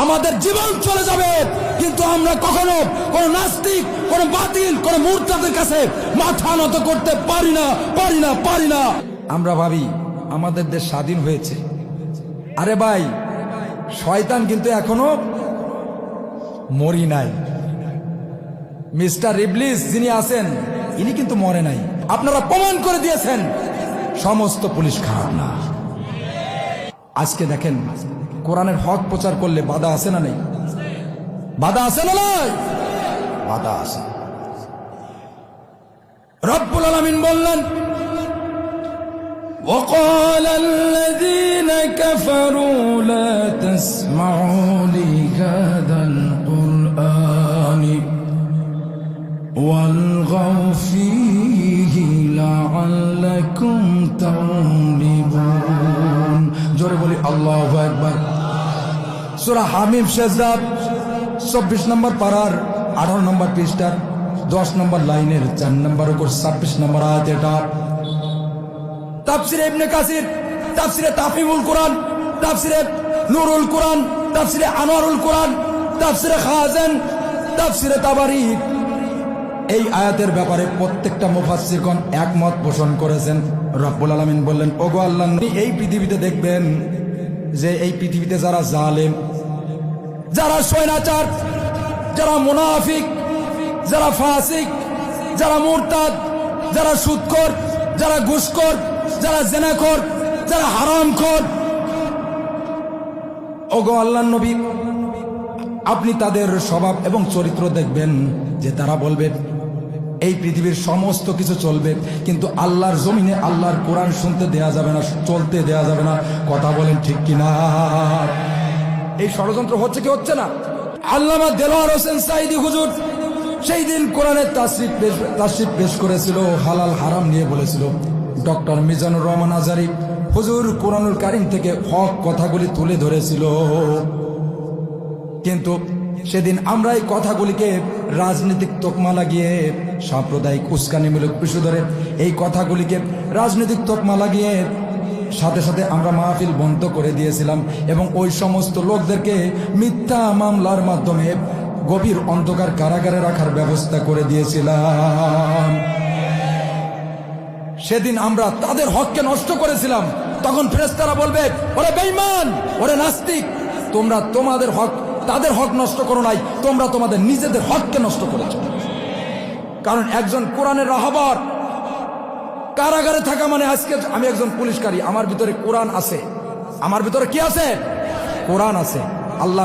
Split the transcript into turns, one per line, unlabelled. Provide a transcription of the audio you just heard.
আমাদের জীবন চলে যাবে, কিন্তু আমরা কখনো কোন নাস্তিক, কোন বাতিল, কোন মুরতাদের কাছে মাথা নত করতে পারি না, পারি না, পারি না। আমরা ভাবি আমাদের দেশ স্বাধীন হয়েছে। আরে ভাই, শয়তান কিন্তু এখনো মরি নাই। মিস্টার ইবলিস যিনি আছেন, ইনি কিন্তু মরে নাই। আপনারা প্রমাণ করে দিয়েছেন সমস্ত পুলিশ খারাপ না। আজকে দেখেন, কোরআনের হক প্রচার করলে বাধা আছে না নেই? বাধা আছে না নাই? বাধা আছে। রব্বুল আলামিন বললেন, وقال الذين كفروا لا تسمعوا لهذا القرآن والغوا فيه لعلكم تغلبون। জোরে বলি আল্লাহু আকবার। সূরা হামিম সেজদা 24 নম্বর পারার 18 নম্বর পৃষ্ঠার 10 নম্বর লাইনের 4 নম্বর উপর 26 নম্বর আয়াত। এটা তাফসিরে ইবনে কাসির, তাফসিরে তাফহিমুল কোরআন, তাফসিরে নূরুল কোরআন, তাফসিরে আনোয়ারুল কোরআন, তাফসিরে খাজান, তাফসিরে তাবারি এই আয়াতের ব্যাপারে প্রত্যেকটা মুফাসসিরগণ একমত পোষণ করেছেন। রব্বুল আলামিন বললেন, ওগো আল্লাহ, এই পৃথিবীতে দেখবেন যে এই পৃথিবীতে যারা জালেম, যারা স্বৈরাচার, যারা মুনাফিক, যারা ফাসিক, যারা মুরতাদ, যারা সুদখোর, যারা ঘুষখোর, যারা জিনাখোর, যারা হারামখোর, ওগো আল্লাহর নবী, আপনি তাদের স্বভাব এবং চরিত্র দেখবেন যে তারা বলবে এই পৃথিবীর সমস্ত কিছু চলবে, কিন্তু আল্লাহর জমিনে আল্লাহর কোরআন শুনতে দেয়া যাবে না, চলতে দেয়া যাবে না। কথা বলেন ঠিক কিনা? এই ষড়যন্ত্র হচ্ছে কি হচ্ছে না? আল্লামা দেলোয়ার হোসেন সাঈদী হুজুর সেই দিন কোরআনের তাসরিফ পেশ করেছিল, হালাল হারাম নিয়ে বলেছিল। ডক্টর মিজানুর রহমান আজারি হুজুর কোরআনুল কারীম থেকে হক কথাগুলি তুলে ধরেছিল, কিন্তু সেদিন আমরা এই কথাগুলিকে রাজনৈতিক তকমা লাগিয়ে, সাম্প্রদায়িক উস্কানিমূলক ইস্যু ধরে এই কথাগুলিকে রাজনৈতিক তকমা লাগিয়ে সাথে সাথে আমরা মাহফিল বন্ধ করে দিয়েছিলাম এবং ওই সমস্ত লোকদেরকে মিথ্যা মামলার মাধ্যমে গভীর অন্ধকার কারাগারে রাখার ব্যবস্থা করে দিয়েছিলাম। সেদিন আমরা তাদের হককে নষ্ট করেছিলাম। তখন ফেরেশতারা বলবে, ওরে বেঈমান, ওরে নাস্তিক, তোমরা তোমাদের হক, তাদের হক নষ্ট করো নাই, তোমরা তোমাদের নিজেদের হককে নষ্ট করেছ। কারণ একজন কোরআনের রাহবার কারাগারে থাকা মানে, আজকে আমি একজন পুলিশকারী, আমার ভিতরে কোরআন আছে। আমার ভিতরে কি আছে? কোরআন আছে। আল্লাহ